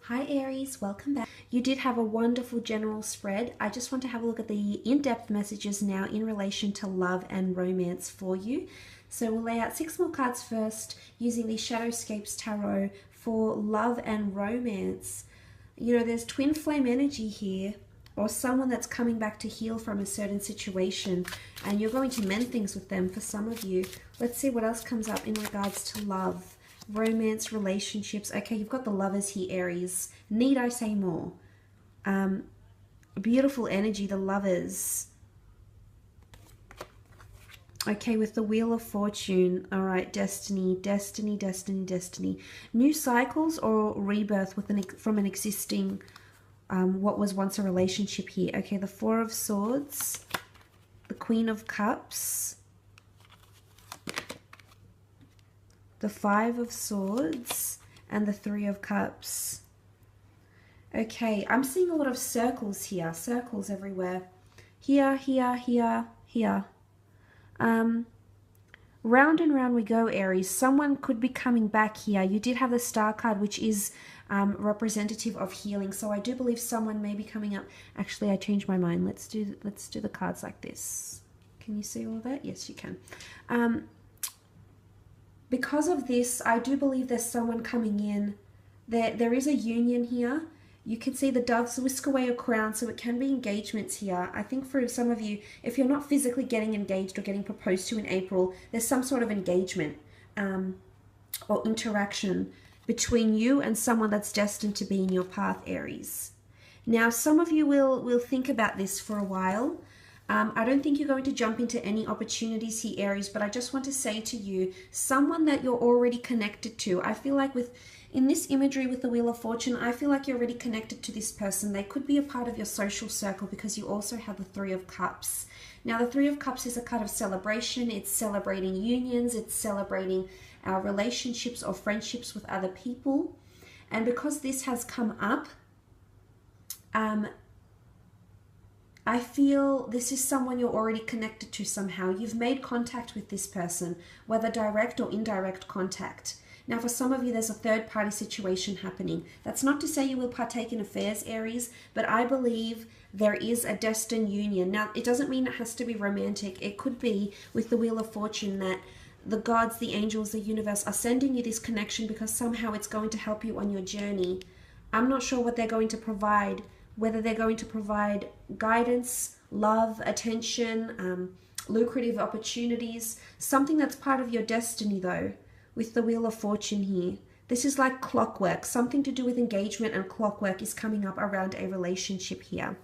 Hi Aries, welcome back. You did have a wonderful general spread. I just want to have a look at the in-depth messages now in relation to love and romance for you. So we'll lay out 6 more cards first using the Shadowscapes Tarot for love and romance. You know, there's twin flame energy here, or someone that's coming back to heal from a certain situation, and you're going to mend things with them for some of you. Let's see what else comes up in regards to love. Romance, relationships. Okay, you've got the Lovers here, Aries. Need I say more? Beautiful energy, the Lovers. Okay, with the Wheel of Fortune. All right, destiny, destiny, destiny, destiny. New cycles or rebirth from an existing, what was once a relationship here. Okay, the Four of Swords, the Queen of Cups, the Five of Swords, and the Three of Cups. Okay, I'm seeing a lot of circles here. Circles everywhere. Here, here, here, here. Round and round we go, Aries. Someone could be coming back here. You did have the Star card, which is representative of healing. So I do believe someone may be coming up. Actually, I changed my mind. Let's do the cards like this. Can you see all of that? Yes, you can. Because of this, I do believe there's someone coming in. There is a union here. You can see the doves whisk away a crown, so it can be engagements here. I think for some of you, if you're not physically getting engaged or getting proposed to in April, there's some sort of engagement or interaction between you and someone that's destined to be in your path, Aries. Now, some of you will think about this for a while. I don't think you're going to jump into any opportunities here, Aries, but I just want to say to you, someone that you're already connected to. I feel like in this imagery with the Wheel of Fortune, I feel like you're already connected to this person. They could be a part of your social circle because you also have the Three of Cups. Now, the Three of Cups is a card of celebration. It's celebrating unions. It's celebrating our relationships or friendships with other people. And because this has come up, I feel this is someone you're already connected to somehow. You've made contact with this person, whether direct or indirect contact. Now, for some of you, there's a third-party situation happening. That's not to say you will partake in affairs, Aries, but I believe there is a destined union. Now, it doesn't mean it has to be romantic. It could be with the Wheel of Fortune that the gods, the angels, the universe are sending you this connection because somehow it's going to help you on your journey. I'm not sure what they're going to provide, whether they're going to provide guidance, love, attention, lucrative opportunities, something that's part of your destiny though, with the Wheel of Fortune here. This is like clockwork. Something to do with engagement and clockwork is coming up around a relationship here.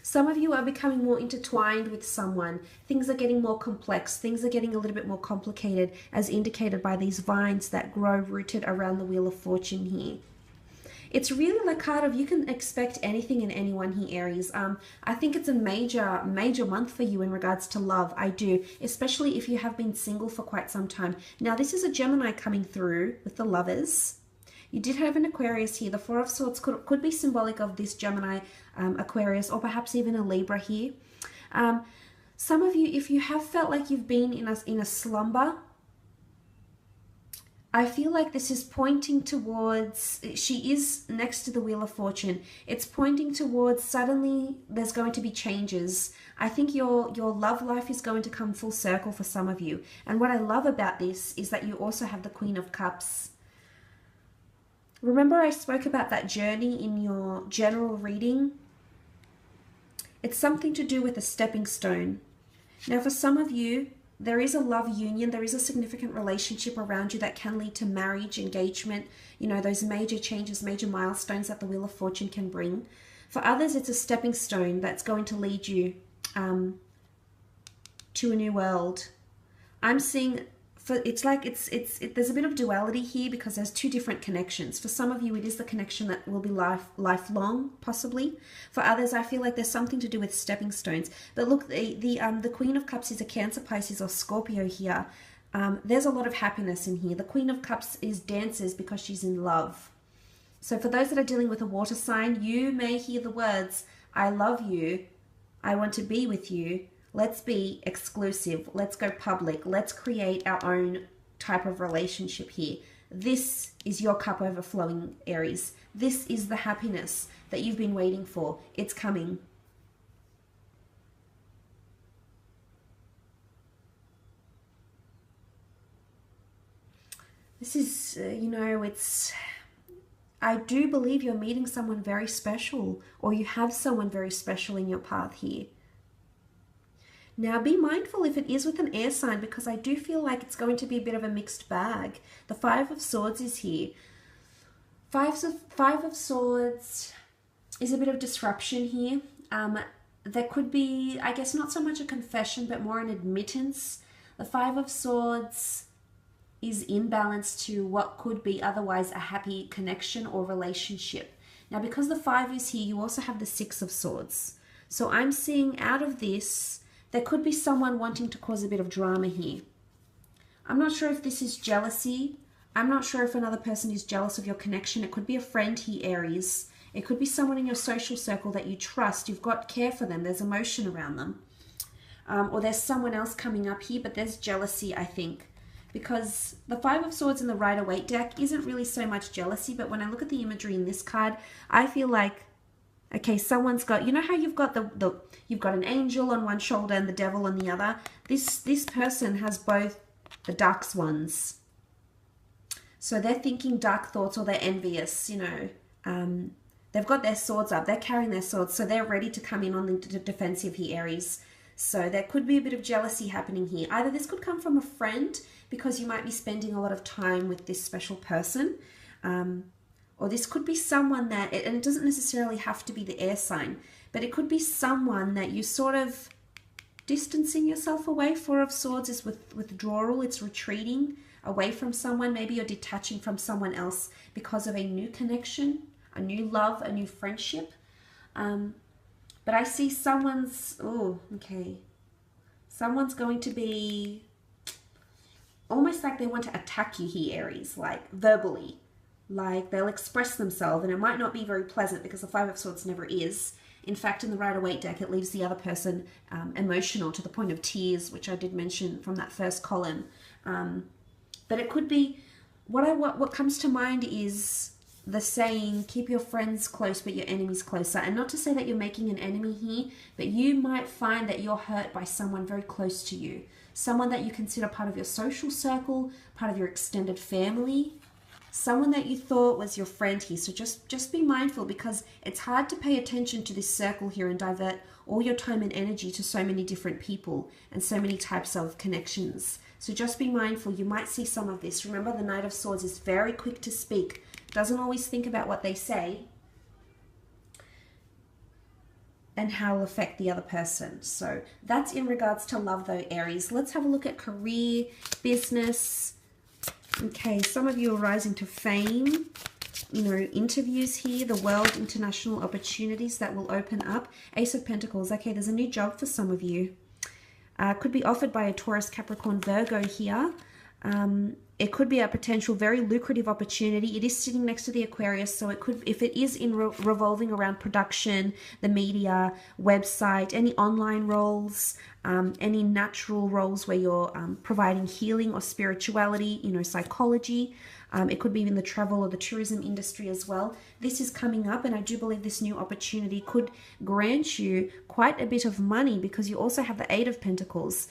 Some of you are becoming more intertwined with someone. Things are getting more complex. Things are getting a little bit more complicated, as indicated by these vines that grow rooted around the Wheel of Fortune here. It's really like card of you can expect anything and anyone here, Aries. I think it's a major month for you in regards to love. I do, especially if you have been single for quite some time. Now, this is a Gemini coming through with the Lovers. You did have an Aquarius here. The Four of Swords could be symbolic of this Gemini, Aquarius, or perhaps even a Libra here. Some of you, if you have felt like you've been in a slumber, I feel like this is pointing towards, she is next to the Wheel of Fortune. It's pointing towards suddenly there's going to be changes. I think your love life is going to come full circle for some of you. And what I love about this is that you also have the Queen of Cups. Remember I spoke about that journey in your general reading? It's something to do with a stepping stone. Now for some of you, there is a love union, there is a significant relationship around you that can lead to marriage, engagement, you know, those major changes, major milestones that the Wheel of Fortune can bring. For others, it's a stepping stone that's going to lead you to a new world. I'm seeing, there's a bit of duality here because there's two different connections. For some of you, it is the connection that will be lifelong, possibly. For others, I feel like there's something to do with stepping stones. But look, the Queen of Cups is a Cancer, Pisces, or Scorpio here. There's a lot of happiness in here. The Queen of Cups dances because she's in love. So for those that are dealing with a water sign, you may hear the words, I love you, I want to be with you, let's be exclusive, let's go public, let's create our own type of relationship here. This is your cup overflowing, Aries. This is the happiness that you've been waiting for. It's coming. This is, I do believe you're meeting someone very special, or you have someone very special in your path here. Now be mindful if it is with an air sign, because I do feel like it's going to be a bit of a mixed bag. The Five of Swords is here. Five of Swords is a bit of disruption here. There could be, I guess, not so much a confession, but more an admittance. The Five of Swords is in balance to what could be otherwise a happy connection or relationship. Now, because the 5 is here, you also have the 6 of Swords. So I'm seeing out of this, there could be someone wanting to cause a bit of drama here. I'm not sure if this is jealousy. I'm not sure if another person is jealous of your connection. It could be a friend here, Aries. It could be someone in your social circle that you trust. You've got care for them. There's emotion around them. Or there's someone else coming up here, but there's jealousy, I think. Because the Five of Swords in the Rider-Waite deck isn't really so much jealousy, but when I look at the imagery in this card, I feel like, okay, someone's got, you know how you've got you've got an angel on one shoulder and the devil on the other? This person has both the dark swans. So they're thinking dark thoughts, or they're envious, they've got their swords up, they're carrying their swords, so they're ready to come in on the defensive here, Aries. So there could be a bit of jealousy happening here. Either this could come from a friend, because you might be spending a lot of time with this special person, or this could be someone that, and it doesn't necessarily have to be the air sign, but it could be someone that you sort of distancing yourself away. Four of Swords is withdrawal, it's retreating away from someone. Maybe you're detaching from someone else because of a new connection, a new love, a new friendship. But I see someone's going to be almost like they want to attack you here, Aries, like verbally. Like they'll express themselves, and it might not be very pleasant, because the Five of Swords never is. In fact, in the Rider-Waite deck, it leaves the other person emotional to the point of tears, which I did mention from that first column. But it could be, what comes to mind is the saying, keep your friends close but your enemies closer. And not to say that you're making an enemy here, but you might find that you're hurt by someone very close to you. Someone that you consider part of your social circle, part of your extended family, someone that you thought was your friend here. So just be mindful, because it's hard to pay attention to this circle here and divert all your time and energy to so many different people and so many types of connections. So just be mindful. You might see some of this. Remember, the Knight of Swords is very quick to speak, doesn't always think about what they say and how it'll affect the other person. So that's in regards to love though, Aries. Let's have a look at career, business. Okay, some of you are rising to fame, interviews here, the world, international opportunities that will open up. Ace of Pentacles. Okay, there's a new job for some of you. Could be offered by a Taurus, Capricorn, Virgo here. It could be a potential very lucrative opportunity. It is sitting next to the Aquarius, so it could, if it is in revolving around production, the media, website, any online roles, any natural roles where you're providing healing or spirituality, psychology. It could be in the travel or the tourism industry as well. This is coming up, and I do believe this new opportunity could grant you quite a bit of money, because you also have the Eight of Pentacles.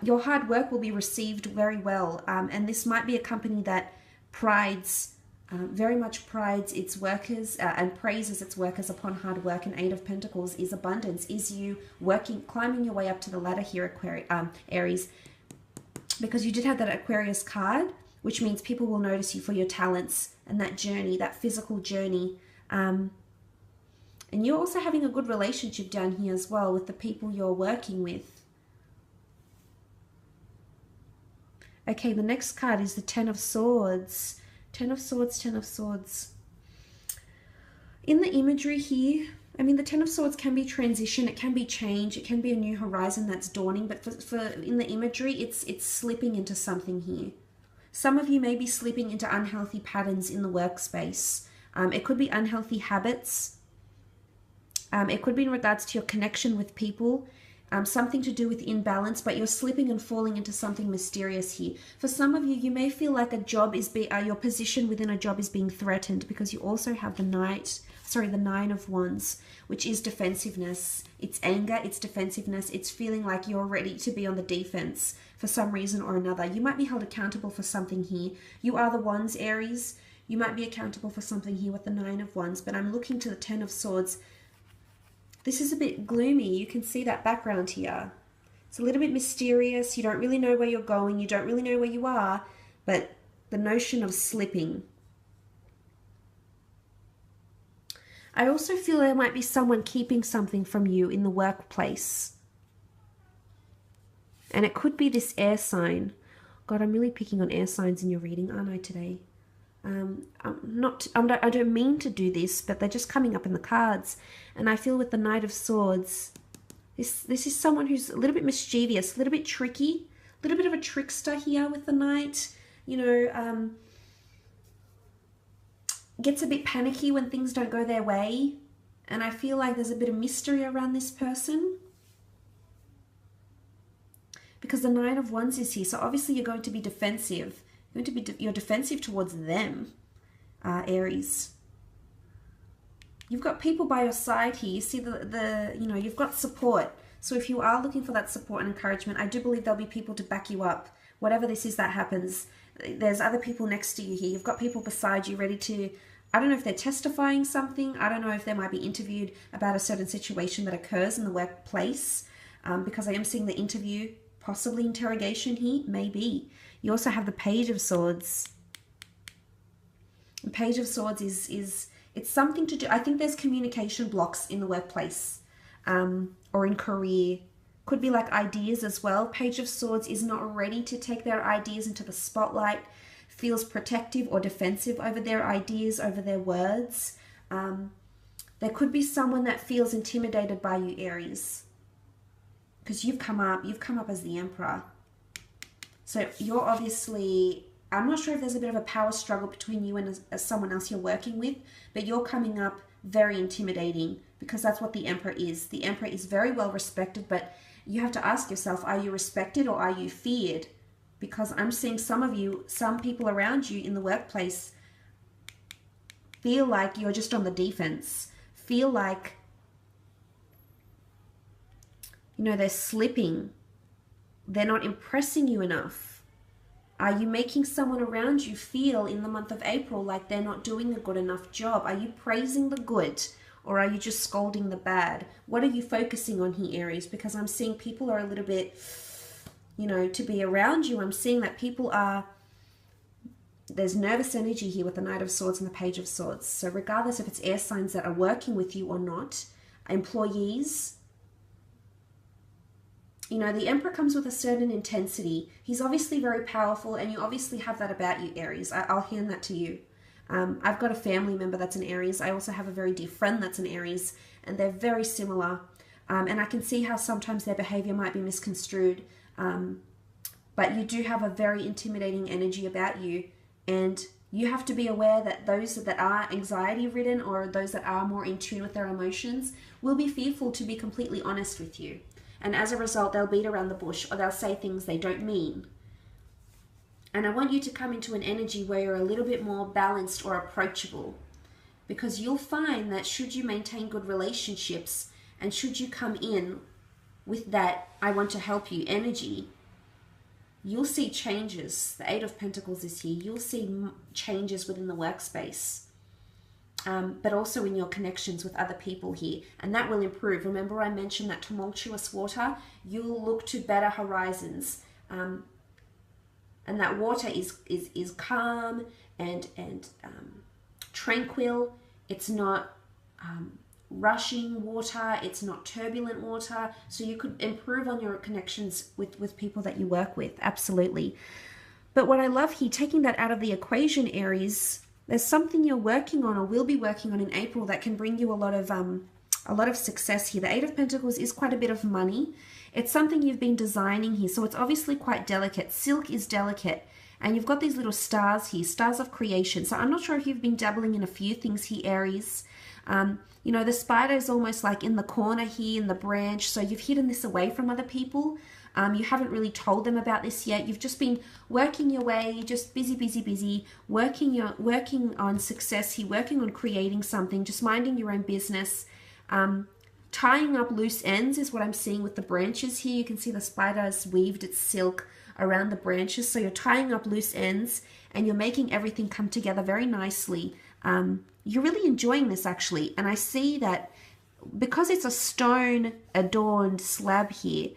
Your hard work will be received very well, and this might be a company that very much prides its workers and praises its workers upon hard work. And Eight of Pentacles is abundance, is you climbing your way up to the ladder here, Aries, because you did have that Aquarius card, which means people will notice you for your talents and that journey, that physical journey. And you're also having a good relationship down here as well with the people you're working with. Okay, the next card is the Ten of Swords. Ten of Swords, Ten of Swords. In the imagery here, the Ten of Swords can be transition, it can be change, it can be a new horizon that's dawning, but in the imagery, it's slipping into something here. Some of you may be slipping into unhealthy patterns in the workspace. It could be unhealthy habits. It could be in regards to your connection with people. something to do with imbalance, but you're slipping and falling into something mysterious here. For some of you, you may feel like a job is your position within a job is being threatened, because you also have the Nine of Wands, which is defensiveness. It's anger, it's defensiveness, it's feeling like you're ready to be on the defense for some reason or another. You might be held accountable for something here. You are the Wands, Aries. You might be accountable for something here with the Nine of Wands, but I'm looking to the Ten of Swords. This is a bit gloomy. You can see that background here. It's a little bit mysterious. You don't really know where you're going. You don't really know where you are, but the notion of slipping. I also feel there might be someone keeping something from you in the workplace. And it could be this air sign. God, I'm really picking on air signs in your reading, aren't I, today? I don't mean to do this, but they're just coming up in the cards. And I feel with the Knight of Swords, this is someone who's a little bit mischievous, a little bit tricky, a little bit of a trickster here with the Knight. You know, gets a bit panicky when things don't go their way. And I feel like there's a bit of mystery around this person, because the Nine of Wands is here. So obviously you're going to be defensive. You're defensive towards them, Aries. You've got people by your side here. You see you know, you've got support. So if you are looking for that support and encouragement, I do believe there'll be people to back you up. Whatever this is that happens, there's other people next to you here. You've got people beside you ready to, I don't know if they're testifying something. I don't know if they might be interviewed about a certain situation that occurs in the workplace, because I am seeing the interview, possibly interrogation here, maybe. You also have the Page of Swords. The Page of Swords is it's something to do, I think there's communication blocks in the workplace, or in career. Could be like ideas as well. Page of Swords is not ready to take their ideas into the spotlight, feels protective or defensive over their ideas, over their words. There could be someone that feels intimidated by you, Aries, because you've come up as the Emperor. So you're obviously, I'm not sure if there's a bit of a power struggle between you and someone else you're working with, but you're coming up very intimidating, because that's what the Emperor is. The Emperor is very well respected, but you have to ask yourself, are you respected or are you feared? Because I'm seeing some people around you in the workplace feel like you're just on the defense, feel like, you know, they're slipping. They're not impressing you enough. Are you making someone around you feel in the month of April like they're not doing a good enough job? Are you praising the good, or are you just scolding the bad? What are you focusing on here, Aries? Because I'm seeing people are a little bit, you know, to be around you. I'm seeing that people are, there's nervous energy here with the Knight of Swords and the Page of Swords. So regardless if it's air signs that are working with you or not, employees, you know, the Emperor comes with a certain intensity. He's obviously very powerful, and you obviously have that about you, Aries. I'll hand that to you. I've got a family member that's an Aries. I also have a very dear friend that's an Aries, and they're very similar. And I can see how sometimes their behavior might be misconstrued. But you do have a very intimidating energy about you, and you have to be aware that those that are anxiety-ridden, or those that are more in tune with their emotions, will be fearful to be completely honest with you. And as a result, they'll beat around the bush, or they'll say things they don't mean. And I want you to come into an energy where you're a little bit more balanced or approachable, because you'll find that should you maintain good relationships, and should you come in with that I want to help you energy, you'll see changes. The Eight of Pentacles is here. You'll see changes within the workspace. But also in your connections with other people here, and that will improve. Remember, I mentioned that tumultuous water, you'll look to better horizons, and that water is calm and tranquil. It's not rushing water, it's not turbulent water, so you could improve on your connections with people that you work with, absolutely. But what I love here, taking that out of the equation, Aries, there's something you're working on or will be working on in April that can bring you a lot of success here. The Eight of Pentacles is quite a bit of money. It's something you've been designing here, so it's obviously quite delicate. Silk is delicate, And you've got these little stars here, stars of creation. So I'm not sure if you've been dabbling in a few things here, Aries. You know, the spider is almost like in the corner here in the branch. So you've hidden this away from other people. You haven't really told them about this yet. You've just been working your way, just busy, working on success here, working on creating something, just minding your own business. Tying up loose ends is what I'm seeing with the branches here. You can see the spider has weaved its silk around the branches. So you're tying up loose ends and you're making everything come together very nicely. You're really enjoying this actually. And I see that because it's a stone adorned slab here,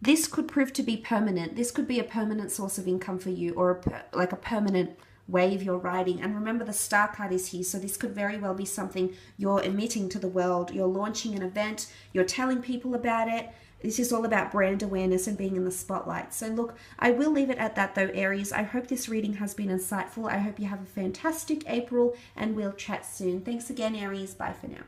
this could prove to be permanent. This could be a permanent source of income for you, or like a permanent wave you're riding. And remember, the star card is here, so this could very well be something you're emitting to the world. You're launching an event, you're telling people about it. This is all about brand awareness and being in the spotlight. So look, I will leave it at that though, Aries. I hope this reading has been insightful. I hope you have a fantastic April, and we'll chat soon. Thanks again, Aries. Bye for now.